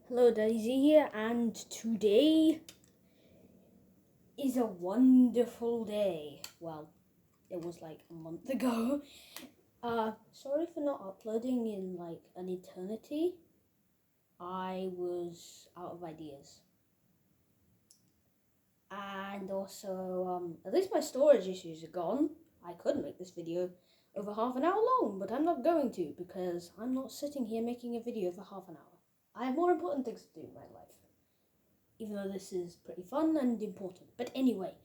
Hello, Daisy here, and today is a wonderful day. Well, it was like a month ago. Sorry for not uploading in like an eternity. I was out of ideas. And also, at least my storage issues are gone. I could make this video over half an hour long, but I'm not going to because I'm not sitting here making a video for half an hour. I have more important things to do in my life. Even though this is pretty fun and important. But anyway,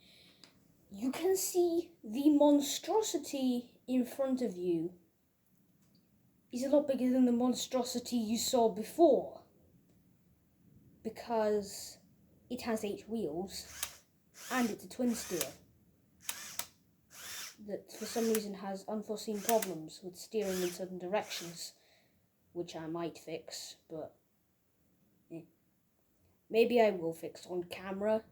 you can see the monstrosity in front of you is a lot bigger than the monstrosity you saw before. Because it has 8 wheels and it's a twin steer that for some reason has unforeseen problems with steering in certain directions, which I might fix, but maybe I will fix on camera.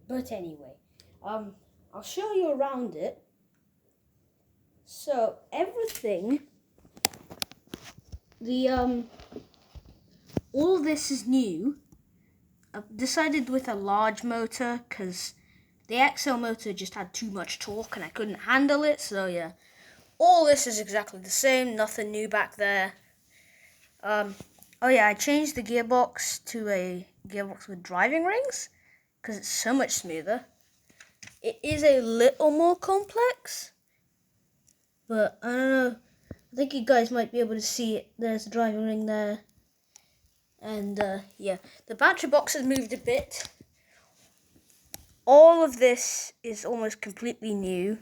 But anyway, I'll show you around it. So everything, all this is new. I've decided with a large motor because the XL motor just had too much torque and I couldn't handle it. So yeah, all this is exactly the same. Nothing new back there. Oh yeah, I changed the gearbox to a gearbox with driving rings because it's so much smoother. It is a little more complex, but I don't know. I think you guys might be able to see it. There's a driving ring there. And yeah, the battery box has moved a bit. All of this is almost completely new.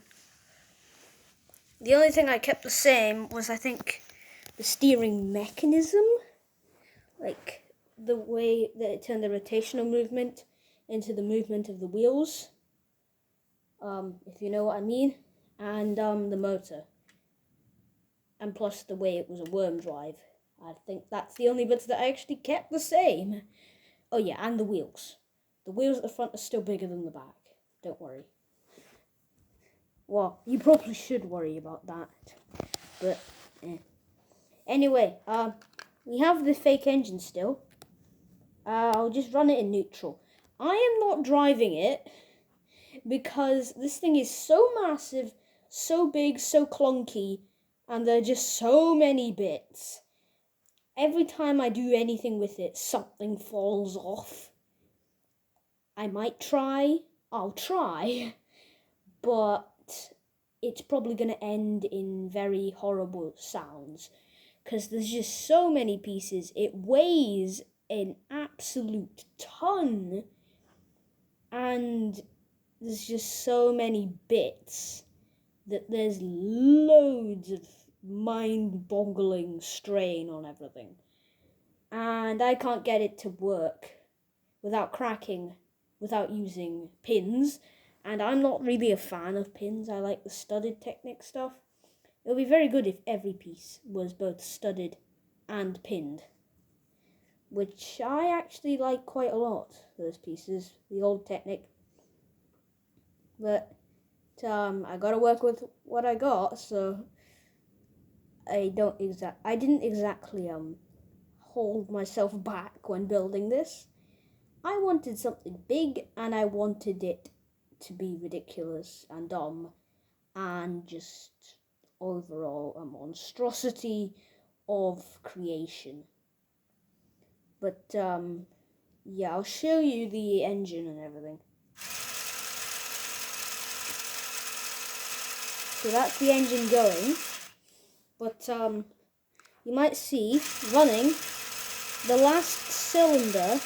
The only thing I kept the same was, I think, the steering mechanism. Like the way that it turned the rotational movement into the movement of the wheels. If you know what I mean. And the motor. And plus the way it was a worm drive. I think that's the only bits that I actually kept the same. Oh yeah, and the wheels. The wheels at the front are still bigger than the back. Don't worry. Well, you probably should worry about that. But, anyway, we have the fake engine still. I'll just run it in neutral. I am not driving it because this thing is so massive, so big, so clunky, and there are just so many bits. Every time I do anything with it, something falls off. I might try. I'll try. But it's probably going to end in very horrible sounds. Because there's just so many pieces. It weighs an absolute ton. And there's just so many bits that there's loads of mind-boggling strain on everything. And I can't get it to work without cracking, without using pins. And I'm not really a fan of pins. I like the studded Thechnic stuff. It would be very good if every piece was both studded and pinned. Which I actually like quite a lot, those pieces, the old Thechnic. But I gotta work with what I got, so I didn't exactly hold myself back when building this. I wanted something big and I wanted it to be ridiculous and dumb and just overall a monstrosity of creation. But yeah, I'll show you the engine and everything. So that's the engine going, but you might see running, the last cylinder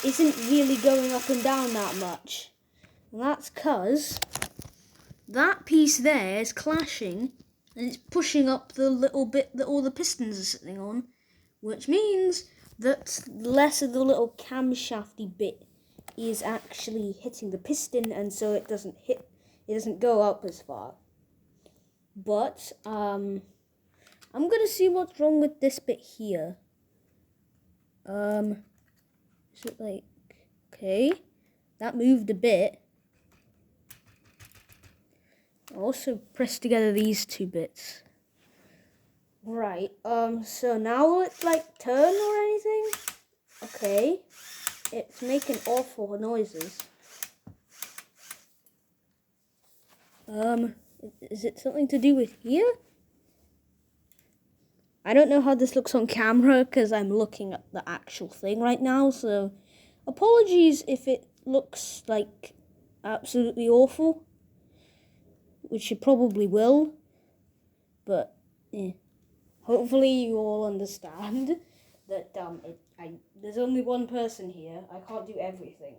isn't really going up and down that much. And that's because that piece there is clashing and it's pushing up the little bit that all the pistons are sitting on, which means that less of the little camshafty bit is actually hitting the piston, and so it doesn't go up as far. But I'm gonna see what's wrong with this bit here. Is it like, okay, that moved a bit. I'll also press together these two bits. Right, so now will it like turn or anything? Okay, it's making awful noises. Is it something to do with here? I don't know how this looks on camera because I'm looking at the actual thing right now, so apologies if it looks like absolutely awful, which it probably will, but hopefully you all understand that there's only one person here. I can't do everything.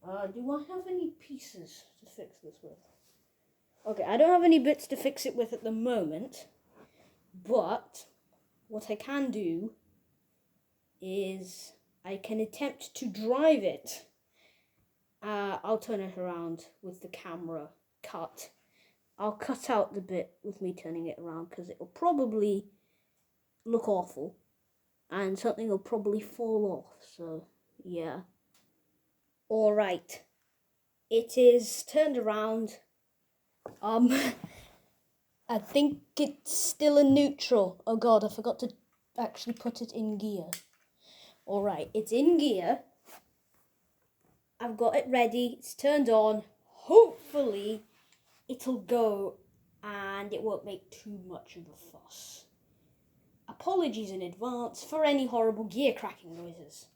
Do I have any pieces to fix this with? Okay, I don't have any bits to fix it with at the moment, but what I can do is I can attempt to drive it. I'll turn it around with the camera cut. I'll cut out the bit with me turning it around because it will probably look awful and something will probably fall off. So, yeah. Alright. It is turned around. I think it's still in neutral. Oh god, I forgot to actually put it in gear. Alright, it's in gear. I've got it ready. It's turned on. Hopefully, it'll go and it won't make too much of a fuss. Apologies in advance for any horrible gear cracking noises.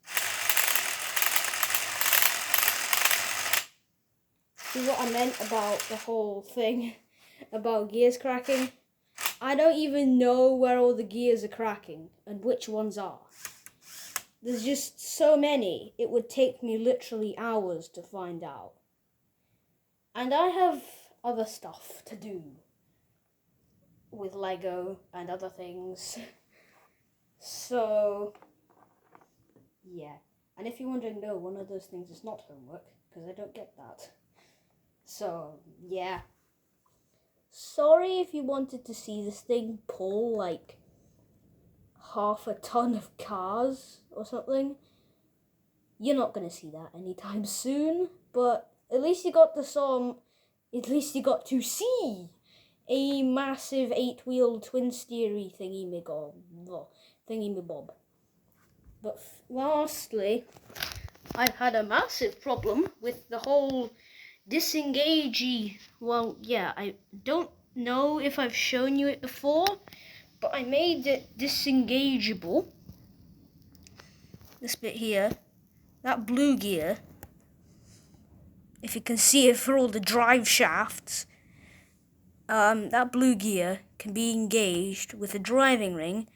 See what I meant about the whole thing about gears cracking? I don't even know where all the gears are cracking and which ones are. There's just so many, it would take me literally hours to find out. And I have other stuff to do with Lego and other things. So, yeah. And if you're wondering, no, one of those things is not homework, because I don't get that. So, yeah. Sorry if you wanted to see this thing pull like half a ton of cars or something. You're not going to see that anytime soon, but at least you got to see a massive 8-wheel twin steery thingy-mabob. But lastly, I've had a massive problem with the whole disengagey. Well, yeah, I don't know if I've shown you it before, but I made it disengageable. This bit here, that blue gear, if you can see it for all the drive shafts, that blue gear can be engaged with a driving ring,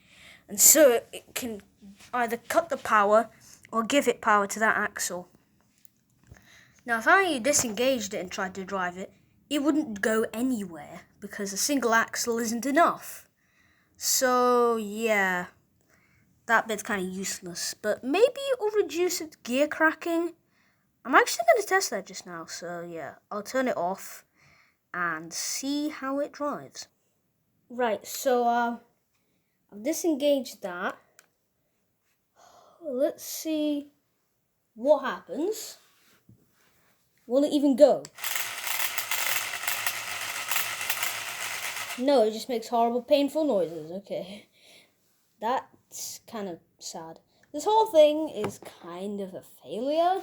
and so it can either cut the power or give it power to that axle. Now, if I disengaged it and tried to drive it, it wouldn't go anywhere because a single axle isn't enough. So, yeah, that bit's kind of useless, but maybe it will reduce its gear cracking. I'm actually going to test that just now, so yeah, I'll turn it off and see how it drives. Right, so I've disengaged that. Let's see what happens. Will it even go? No, it just makes horrible, painful noises. Okay, that's kind of sad. This whole thing is kind of a failure,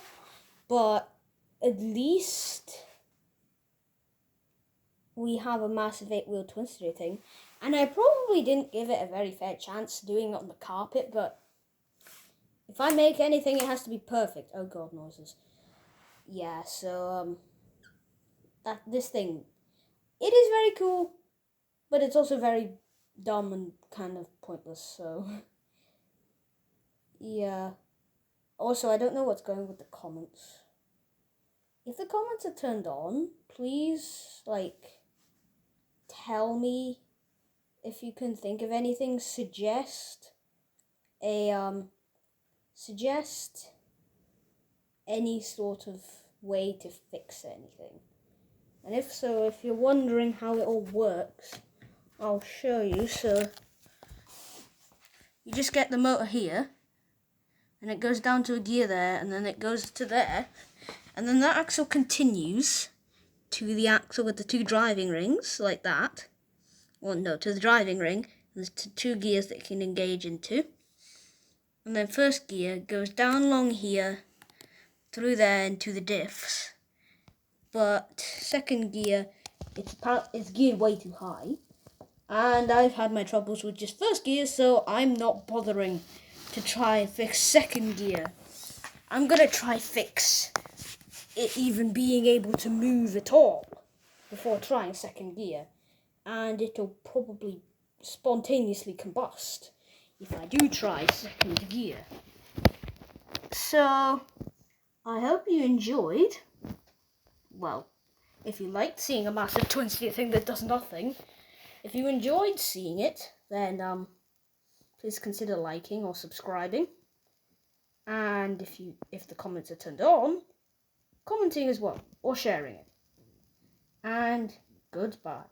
but at least we have a massive 8-wheel twin steer thing. And I probably didn't give it a very fair chance doing it on the carpet, but if I make anything, it has to be perfect. Oh god, noises. Yeah, so, this thing, it is very cool, but it's also very dumb and kind of pointless, so, yeah. Also, I don't know what's going with the comments. If the comments are turned on, please, tell me if you can think of anything. Suggest any sort of way to fix anything. And if so, if you're wondering how it all works, I'll show you. So you just get the motor here, and it goes down to a gear there, and then it goes to there, and then that axle continues to the axle with the 2 driving rings, like that. Well, no, to the driving ring. There's 2 gears that it can engage into. and then first gear goes down along here, through there into the diffs. But second gear, it's geared way too high. And I've had my troubles with just first gear, so I'm not bothering to try and fix second gear. I'm gonna try fix it even being able to move at all before trying second gear. And it'll probably spontaneously combust if I do try second gear. So, I hope you enjoyed. Well, if you liked seeing a massive twin-seater thing that does nothing, if you enjoyed seeing it, then please consider liking or subscribing. And if the comments are turned on, commenting as well or sharing it. And goodbye.